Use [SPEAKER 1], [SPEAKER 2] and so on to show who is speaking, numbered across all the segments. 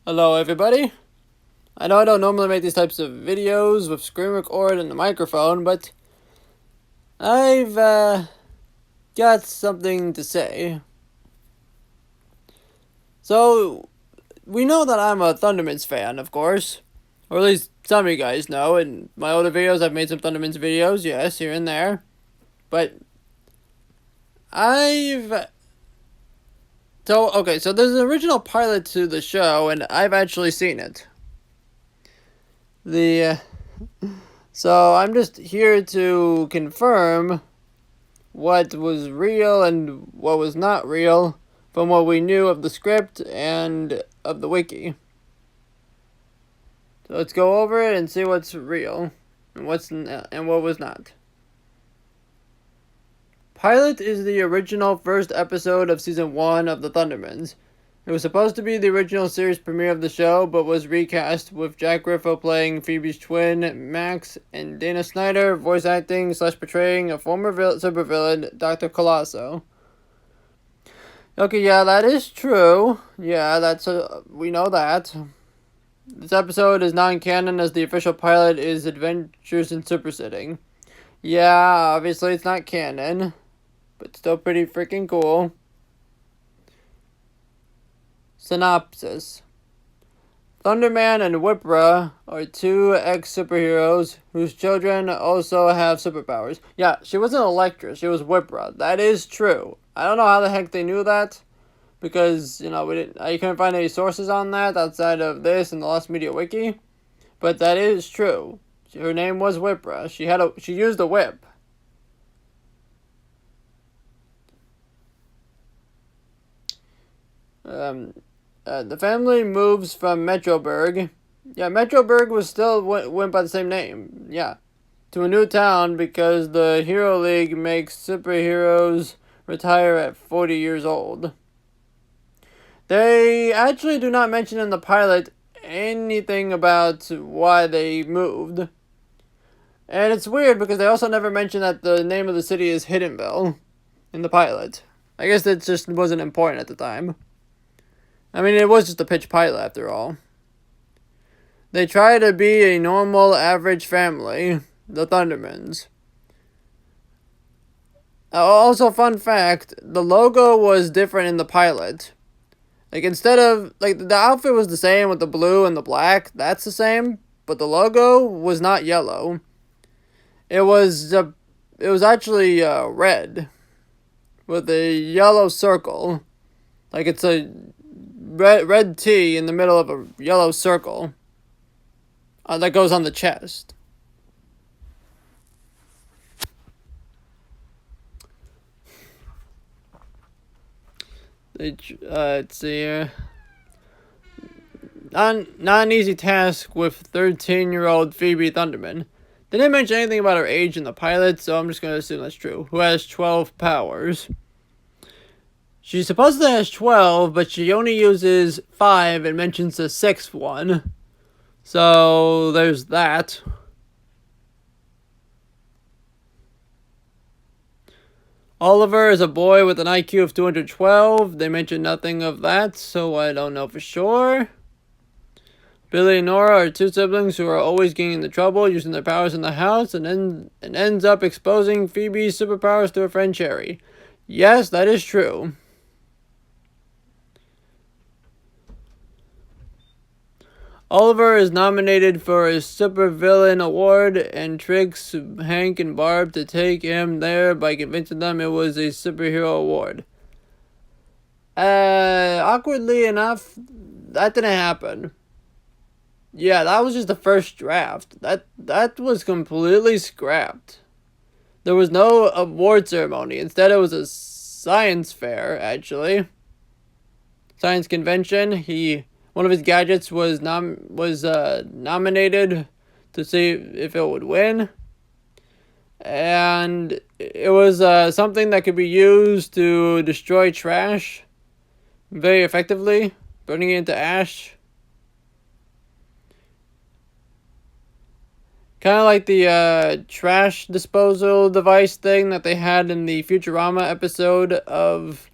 [SPEAKER 1] Hello everybody. I know I don't normally make these types of videos with screen record and the microphone, but I've got something to say. So, we know that I'm a Thundermans fan, of course. Or at least some of you guys know. In my older videos, I've made some Thundermans videos, yes, here and there. But so there's an original pilot to the show, and I've actually seen it. So I'm just here to confirm what was real and what was not real from what we knew of the script and of the wiki. So let's go over it and see what's real and what was not. Pilot is the original first episode of season 1 of the Thundermans. It was supposed to be the original series premiere of the show, but was recast with Jack Griffo playing Phoebe's twin, Max, and Dana Snyder voice acting / portraying a former supervillain, Dr. Colosso. Okay, yeah, that is true. Yeah, we know that. This episode is non-canon as the official pilot is Adventures in Supersitting. Yeah, obviously it's not canon, but still pretty freaking cool. Synopsis. Thunderman and Whipra are two ex-superheroes whose children also have superpowers. Yeah, she wasn't Electra, she was Whipra. That is true. I don't know how the heck they knew that, because, I couldn't find any sources on that outside of this and the Lost Media Wiki. But that is true. Her name was Whipra. She used a whip. The family moves from Metroburg. Yeah, Metroburg went by the same name. Yeah. To a new town because the Hero League makes superheroes retire at 40 years old. They actually do not mention in the pilot anything about why they moved. And it's weird because they also never mention that the name of the city is Hiddenville in the pilot. I guess it just wasn't important at the time. I mean, it was just a pitch pilot after all. They try to be a normal, average family, the Thundermans. Also, fun fact, the logo was different in the pilot. Instead of, the outfit was the same with the blue and the black, that's the same, but the logo was not yellow. It was actually red, with a yellow circle. It's a red T in the middle of a yellow circle that goes on the chest. Let's see here. Not an easy task with 13-year-old Phoebe Thunderman. They didn't mention anything about her age in the pilot, so I'm just going to assume that's true. Who has 12 powers. She supposedly has 12, but she only uses 5 and mentions the 6th one. So, there's that. Oliver is a boy with an IQ of 212. They mention nothing of that, so I don't know for sure. Billy and Nora are two siblings who are always getting into trouble, using their powers in the house, and ends up exposing Phoebe's superpowers to her friend Cherry. Yes, that is true. Oliver is nominated for a Supervillain Award and tricks Hank and Barb to take him there by convincing them it was a superhero award. Awkwardly enough, that didn't happen. Yeah, that was just the first draft. That was completely scrapped. There was no award ceremony. Instead, it was a science fair, actually. Science convention. One of his gadgets was nominated to see if it would win. And it was something that could be used to destroy trash very effectively, burning it into ash. Kind of like the trash disposal device thing that they had in the Futurama episode of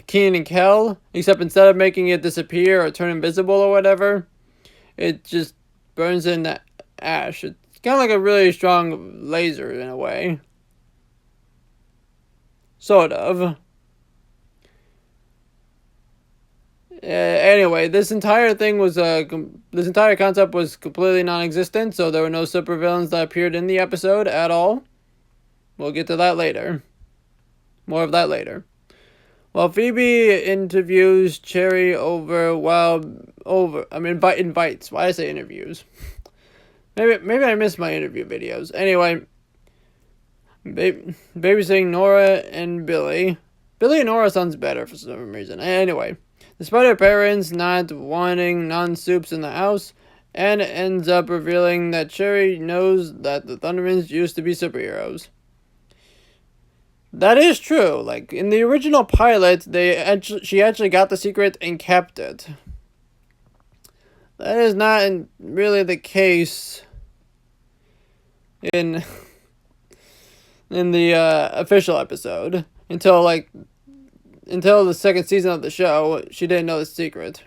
[SPEAKER 1] Keen and Kel, except instead of making it disappear or turn invisible or whatever, it just burns in the ash. It's kind of like a really strong laser in a way. Sort of. Anyway, this entire concept was completely non-existent, so there were no supervillains that appeared in the episode at all. We'll get to that later. More of that later. While Phoebe interviews Cherry invites. Why did I say interviews? Maybe I missed my interview videos. Anyway, babysitting Nora and Billy. Billy and Nora sounds better for some reason. Anyway, despite her parents not wanting non-soups in the house, Anne ends up revealing that Cherry knows that the Thundermans used to be superheroes. That is true. Like, in the original pilot, she actually got the secret and kept it. That is not really the case in the official episode. Until the second season of the show, she didn't know the secret.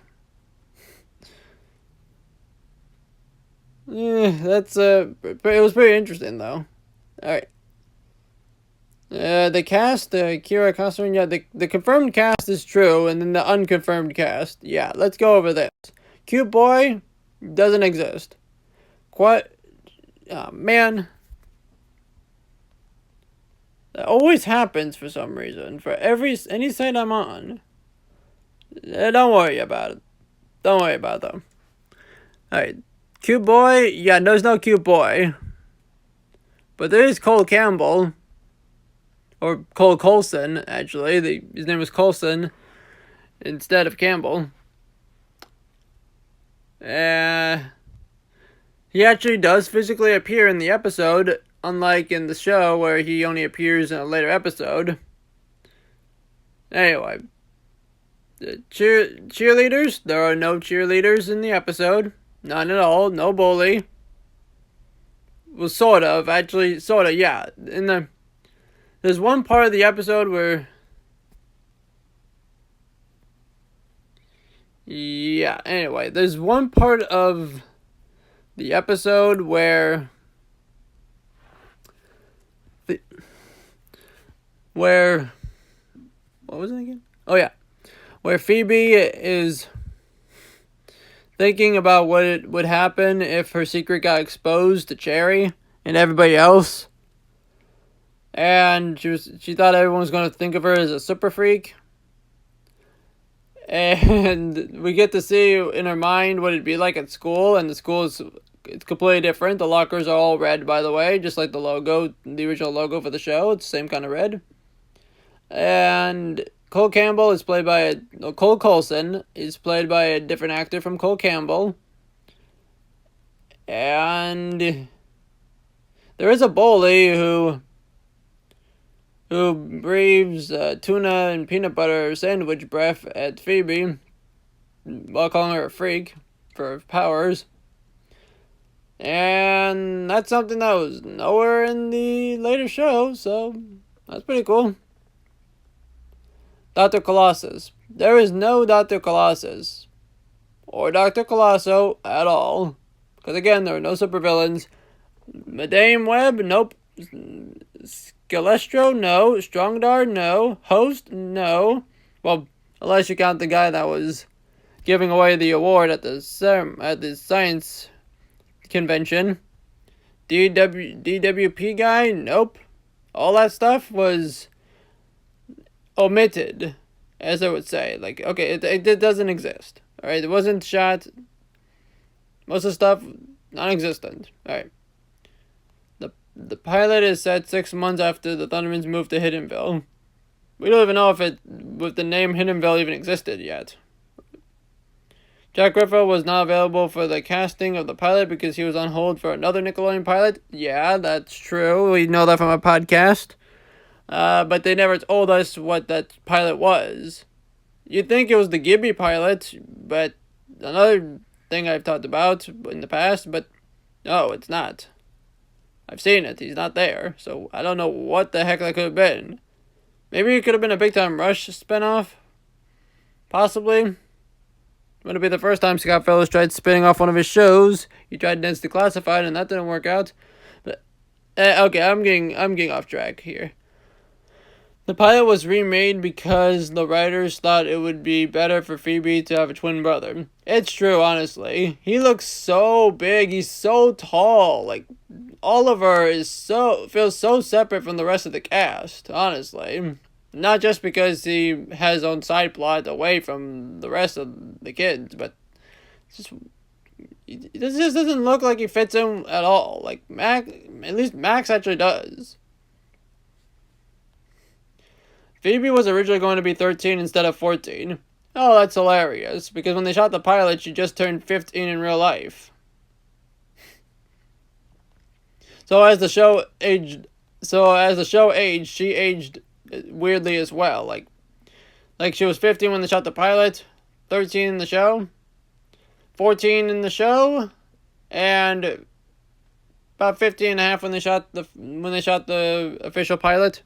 [SPEAKER 1] It was pretty interesting, though. Alright. The cast, Kira Costner, yeah, the confirmed cast is true, and then the unconfirmed cast, yeah, let's go over this. Cute boy doesn't exist. Man. That always happens for some reason, for any site I'm on. Don't worry about it. Don't worry about them. Alright, cute boy, yeah, there's no cute boy. But there is Cole Campbell. Or Cole Coulson, actually. His name was Coulson instead of Campbell. He actually does physically appear in the episode, unlike in the show where he only appears in a later episode. Anyway. Cheerleaders. There are no cheerleaders in the episode. None at all. No bully. Well, sort of. Actually, sort of, yeah. There's one part of the episode where... Yeah, anyway. There's one part of the episode where... What was it again? Oh, yeah. Where Phoebe is thinking about what would happen if her secret got exposed to Cherry and everybody else. And she thought everyone was going to think of her as a super freak. And we get to see in her mind what it'd be like at school. And the school it's completely different. The lockers are all red, by the way. Just like the logo, the original logo for the show. It's the same kind of red. And Cole Coulson is played by a different actor from Cole Campbell. And there is a bully who breathes tuna and peanut butter sandwich breath at Phoebe while calling her a freak for her powers. And that's something that was nowhere in the later show, so that's pretty cool. Dr. Colossus. There is no Dr. Colossus or Dr. Colosso at all. Because again, there are no supervillains. Madame Web, nope. Skelestro, no. Strongdar, no. Host, no. Well, unless you count the guy that was giving away the award at the science convention. DWP guy, nope. All that stuff was omitted, as I would say. Like, okay, it doesn't exist. Alright, it wasn't shot. Most of the stuff, non-existent. Alright. The pilot is set 6 months after the Thundermans moved to Hiddenville. We don't even know if the name Hiddenville even existed yet. Jack Griffith was not available for the casting of the pilot because he was on hold for another Nickelodeon pilot. Yeah, that's true. We know that from a podcast. But they never told us what that pilot was. You'd think it was the Gibby pilot, but another thing I've talked about in the past, but no, it's not. I've seen it. He's not there, so I don't know what the heck that could have been. Maybe it could have been a Big Time Rush spinoff. Possibly. Wouldn't be the first time Scott Fellows tried spinning off one of his shows. He tried Ned's Declassified, and that didn't work out. But okay, I'm getting off track here. The pilot was remade because the writers thought it would be better for Phoebe to have a twin brother. It's true, honestly. He looks so big. He's so tall. Like, Oliver feels so separate from the rest of the cast, honestly. Not just because he has his own side plot away from the rest of the kids, but this just doesn't look like he fits in at all. Like, at least Max actually does. Phoebe was originally going to be 13 instead of 14. Oh, that's hilarious, because when they shot the pilot, she just turned 15 in real life. So as the show aged, she aged weirdly as well. Like she was 15 when they shot the pilot, 13 in the show, 14 in the show, and about 15 and a half when they shot the official pilot.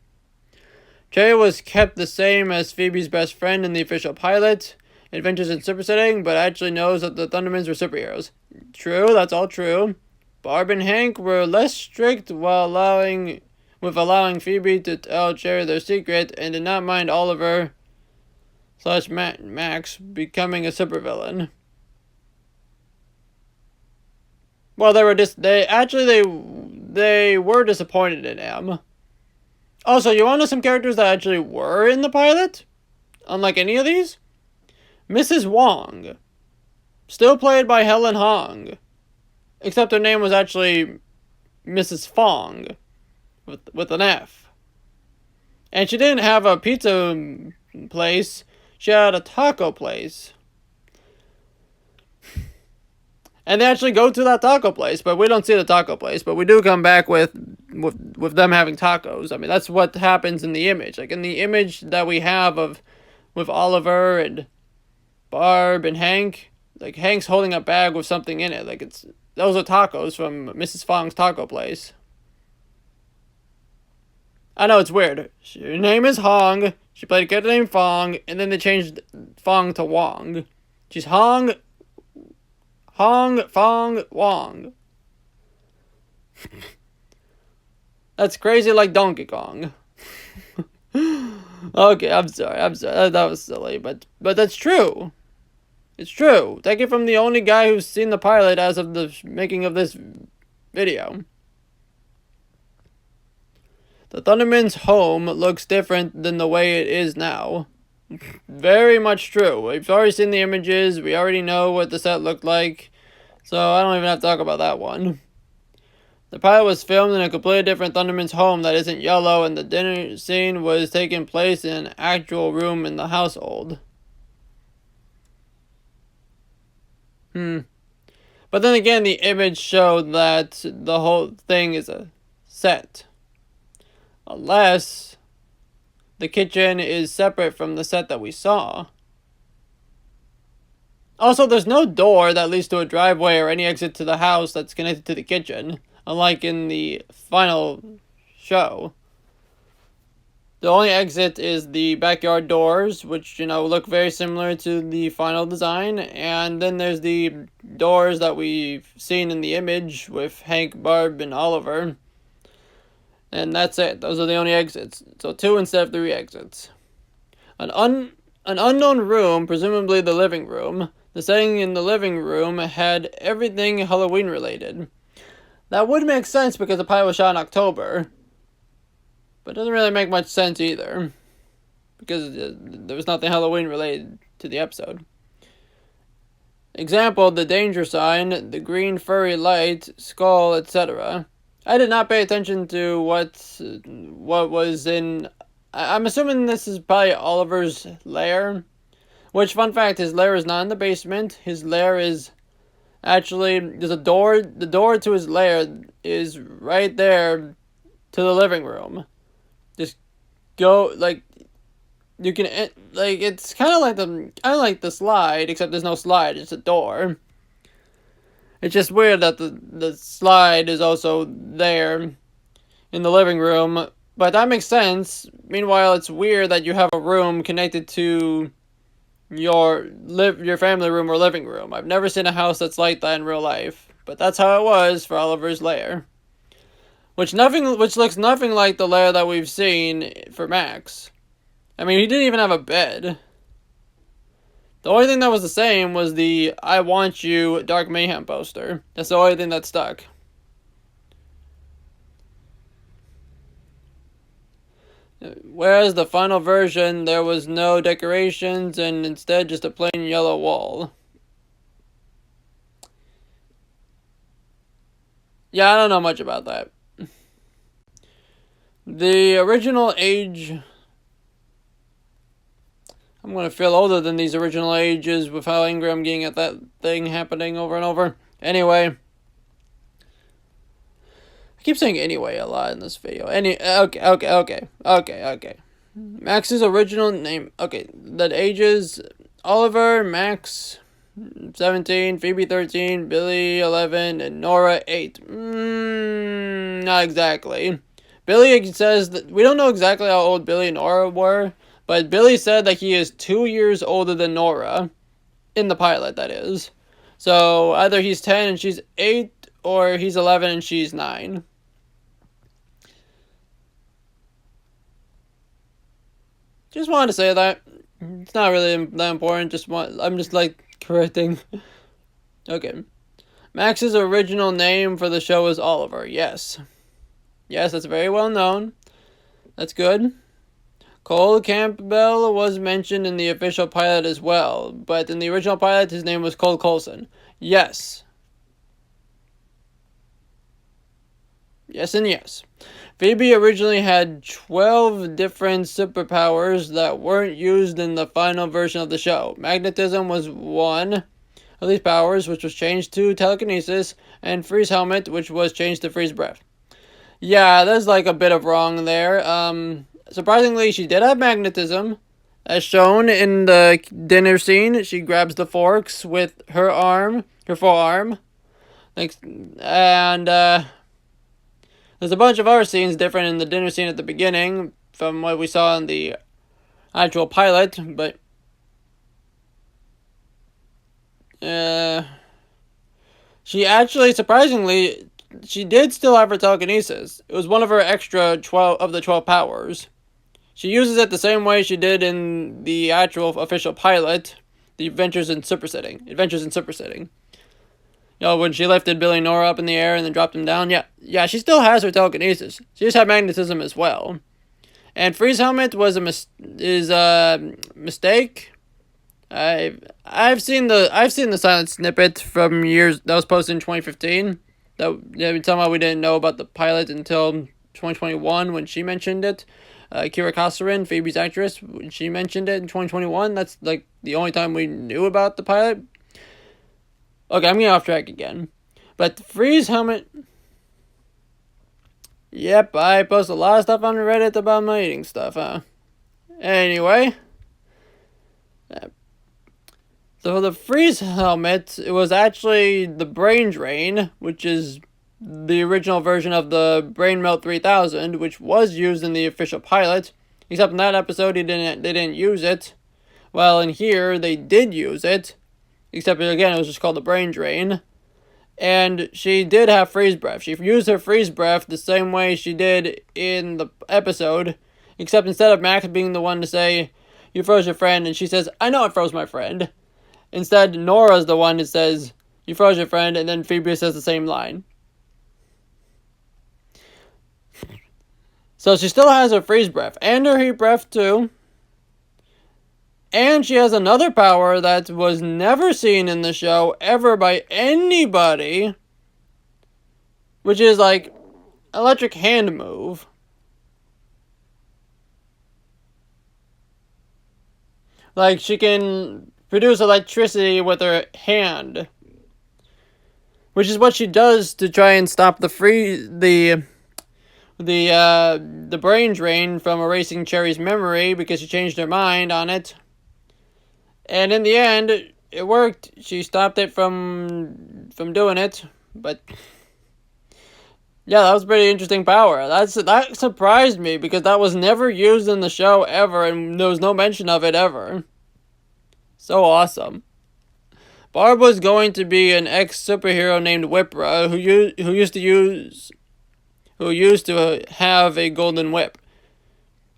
[SPEAKER 1] Cherry was kept the same as Phoebe's best friend in the official pilot, Adventures in Supersetting, but actually knows that the Thundermans were superheroes. True, that's all true. Barb and Hank were less strict while allowing Phoebe to tell Cherry their secret, and did not mind Oliver / Max becoming a supervillain. Well, they were disappointed in him. Also, you want to know some characters that actually were in the pilot? Unlike any of these? Mrs. Wong. Still played by Helen Hong. Except her name was actually Mrs. Fong. With an F. And she didn't have a pizza place. She had a taco place. And they actually go to that taco place, but we don't see the taco place. But we do come back with them having tacos. I mean, that's what happens in the image. Like, in the image that we have with Oliver and Barb and Hank, like, Hank's holding a bag with something in it. Like, those are tacos from Mrs. Fong's taco place. I know, it's weird. Her name is Hong. She played a character named Fong, and then they changed Fong to Wong. She's Hong, Fong, Wong. That's crazy like Donkey Kong. Okay, I'm sorry. That was silly, but that's true. It's true. Take it from the only guy who's seen the pilot as of the making of this video. The Thundermans' home looks different than the way it is now. Very much true. We've already seen the images. We already know what the set looked like. So I don't even have to talk about that one. The pilot was filmed in a completely different Thundermans' home that isn't yellow, and the dinner scene was taking place in an actual room in the household. But then again, the image showed that the whole thing is a set. Unless the kitchen is separate from the set that we saw. Also, there's no door that leads to a driveway or any exit to the house that's connected to the kitchen, unlike in the final show. The only exit is the backyard doors, which, look very similar to the final design, and then there's the doors that we've seen in the image with Hank, Barb, and Oliver. And that's it. Those are the only exits. So 2 instead of 3 exits. An unknown room, presumably the living room. The setting in the living room had everything Halloween related. That would make sense because the pilot was shot in October. But it doesn't really make much sense either. Because there was nothing Halloween related to the episode. Example, the danger sign, the green furry light, skull, etc. I did not pay attention to what was in... I'm assuming this is probably Oliver's lair. Which, fun fact, his lair is not in the basement. His lair is... Actually, there's a door. The door to his lair is right there to the living room. Just go, you can, it's kind of like the slide, except there's no slide, it's a door. It's just weird that the slide is also there in the living room, but that makes sense. Meanwhile, it's weird that you have a room connected to your family room or living room. I've never seen a house that's like that in real life, but that's how it was for Oliver's lair. Which looks nothing like the lair that we've seen for Max. I mean, he didn't even have a bed. The only thing that was the same was the "I Want You" Dark Mayhem poster. That's the only thing that stuck. Whereas the final version, there was no decorations and instead just a plain yellow wall. Yeah, I don't know much about that. The original age... I'm gonna feel older than these original ages with how angry I'm getting at that thing happening over and over. Anyway. I keep saying anyway a lot in this video. Okay. Max's original name. Okay, that ages Oliver, Max, 17, Phoebe, 13, Billy, 11, and Nora, 8. Not exactly. Billy says that we don't know exactly how old Billy and Nora were, but Billy said that he is 2 years older than Nora. In the pilot, that is. So either he's 10 and she's 8, or he's 11 and she's 9. Just wanted to say that. It's not really that important. I'm just like correcting. Okay. Max's original name for the show is Oliver. Yes. Yes, that's very well known. That's good. Cole Campbell was mentioned in the official pilot as well, but in the original pilot, his name was Cole Coulson. Yes. Yes and yes. Phoebe originally had 12 different superpowers that weren't used in the final version of the show. Magnetism was one of these powers, which was changed to telekinesis, and Freeze Helmet, which was changed to Freeze Breath. Yeah, there's like a bit of wrong there. Surprisingly, she did have magnetism. As shown in the dinner scene, she grabs the forks with her forearm. And, there's a bunch of other scenes different in the dinner scene at the beginning from what we saw in the actual pilot, but she actually, surprisingly, she did still have her telekinesis. It was one of her extra 12 of the 12 powers. She uses it the same way she did in the actual official pilot, the Adventures in Super Sitting. You know, when she lifted Billy and Nora up in the air and then dropped him down. Yeah, she still has her telekinesis. She just had magnetism as well. And Freeze Helmet was a mistake. I've seen the silent snippet from years that was posted in 2015. Somehow we didn't know about the pilot until 2021 when she mentioned it. Kira Kosarin, Phoebe's actress, when she mentioned it in 2021. That's like the only time we knew about the pilot. Okay, I'm getting off track again. But Freeze Helmet... Yep, I post a lot of stuff on Reddit about my eating stuff, huh? Anyway. So the Freeze Helmet, it was actually the Brain Drain, which is the original version of the Brain Melt 3000, which was used in the official pilot. Except in that episode, they didn't use it. Well, in here, they did use it. Except, again, it was just called the Brain Drain. And she did have Freeze Breath. She used her Freeze Breath the same way she did in the episode. Except instead of Max being the one to say, "You froze your friend," and she says, "I know I froze my friend." Instead, Nora's the one that says, "You froze your friend," and then Phoebe says the same line. So she still has her Freeze Breath. And her Heat Breath, too. And she has another power that was never seen in the show ever by anybody, which is like electric hand move. Like she can produce electricity with her hand, which is what she does to try and stop the brain drain from erasing Cherry's memory because she changed her mind on it. And in the end, it worked. She stopped it from doing it. But yeah, that was a pretty interesting power. That surprised me because that was never used in the show ever, and there was no mention of it ever. So awesome. Barb was going to be an ex-superhero named Whipra who used to have a golden whip.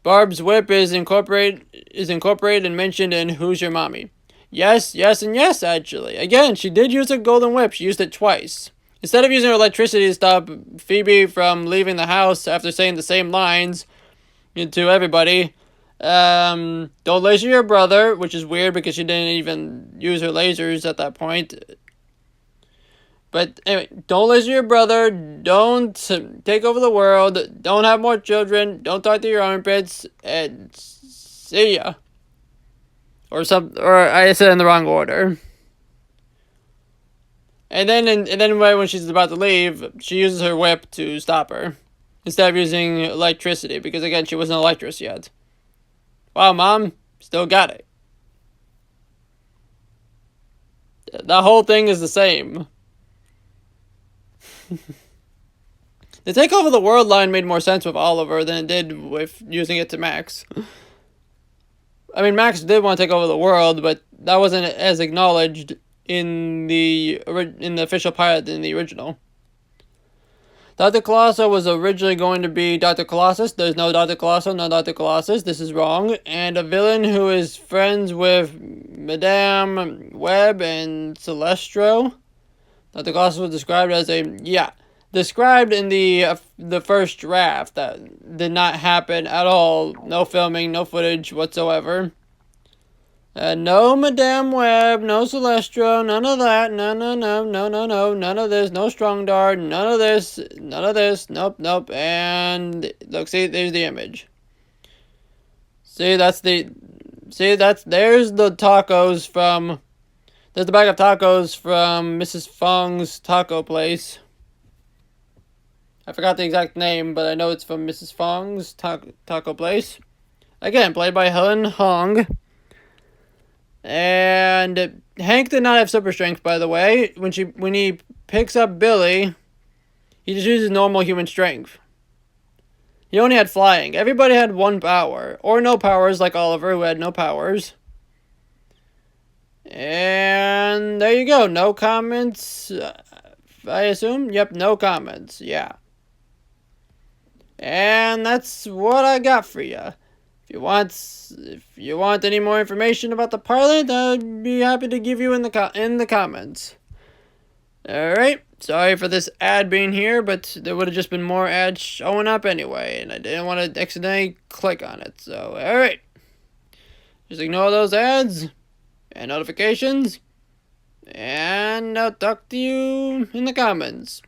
[SPEAKER 1] Barb's whip is incorporated and mentioned in Who's Your Mommy. Yes, yes, and yes, actually. Again, she did use a golden whip. She used it twice. Instead of using her electricity to stop Phoebe from leaving the house after saying the same lines to everybody, don't laser your brother, which is weird because she didn't even use her lasers at that point. But anyway, don't laser your brother, don't take over the world, don't have more children, don't talk to your armpits, and see ya. Or I said in the wrong order. And then when she's about to leave, she uses her whip to stop her. Instead of using electricity, because again, she wasn't electrous yet. Wow, Mom, still got it. The whole thing is the same. The take over the world line made more sense with Oliver than it did with using it to Max. I mean, Max did want to take over the world, but that wasn't as acknowledged in the official pilot in the original. Dr. Colosso was originally going to be Dr. Colossus. There's no Dr. Colosso, no Dr. Colossus. This is wrong. And a villain who is friends with Madame Web and Celestro. Dr. Colossus was described as described in the first draft. That did not happen at all. No filming, no footage whatsoever. No Madame Web, no Celestro, none of that, no, none of this, no Strong Dart, none of this, nope, and look, see, there's the image. There's the tacos from, there's the bag of tacos from Mrs. Fong's taco place. I forgot the exact name, but I know it's from Mrs. Fong's taco place. Again, played by Helen Hong. And Hank did not have super strength, by the way. When he picks up Billy, he just uses normal human strength. He only had flying. Everybody had one power. Or no powers, like Oliver, who had no powers. And there you go. No comments, I assume? Yep, no comments. Yeah. And that's what I got for you. If you want any more information about the pilot, I'd be happy to give you in the comments. Alright, sorry for this ad being here, but there would have just been more ads showing up anyway, and I didn't want to accidentally click on it, so alright. Just ignore those ads and notifications, and I'll talk to you in the comments.